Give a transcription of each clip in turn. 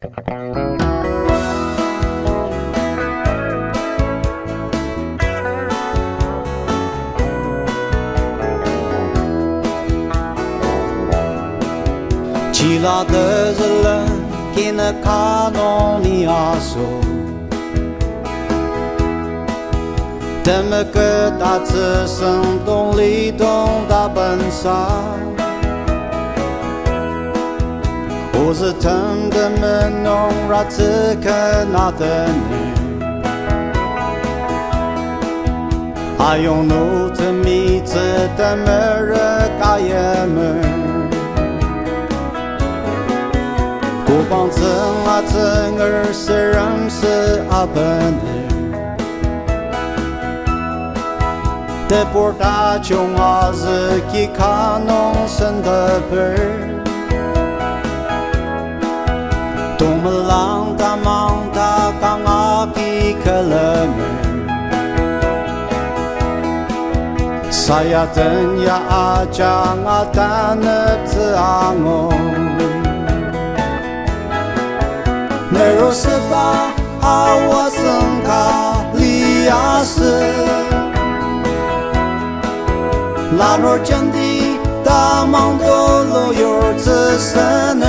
起来的人给那卡农尼亚说，怎么个大自生动力动大本上，我是疼的们弄让自可那的人，还用怒的米子的么人嘎也们。不帮真啊真儿是人是阿本儿，得不大穷啊是给看农生的本儿，东门浪大忙大刚啊皮克了门，啥呀等呀啊讲啊但呢子啊我。那若是把我生卡里亚斯，拉诺真的大忙多路有自身儿，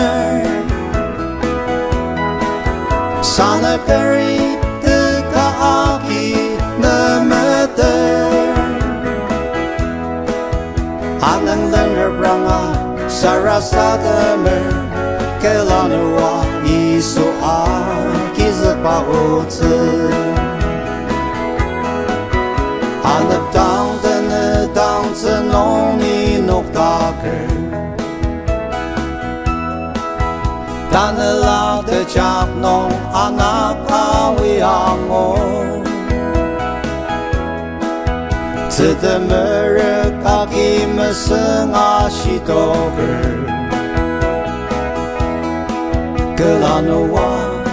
上那个人的卡皮那么的，还能人儿不让啊，啥ra啥的门，给拉诺啊。一说啊，其实把我子，啊那当的那当子弄你弄大个，但那拉的家弄啊那卡为啊我，只得么人卡给么生啊许多个。格拉诺瓦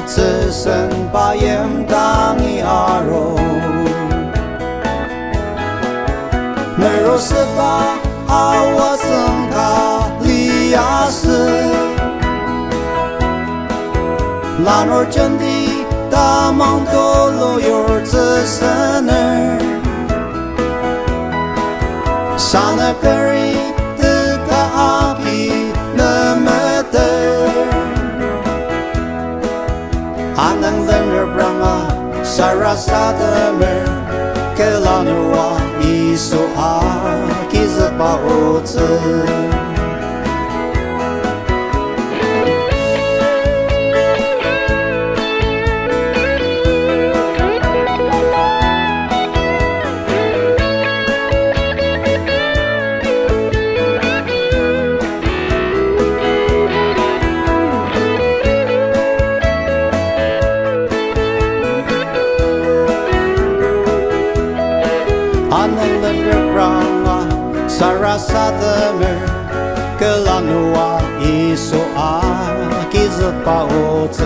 自身把眼当你阿罗，那若是把我生卡里亚斯，拉诺真的大忙多路有自身儿，啥那个人的卡皮那么的。还能人儿不让啊，啥ra啥的门，给老牛啊一说啊，其实把我子。啥的门，格拉努瓦一说啊，给着把我子。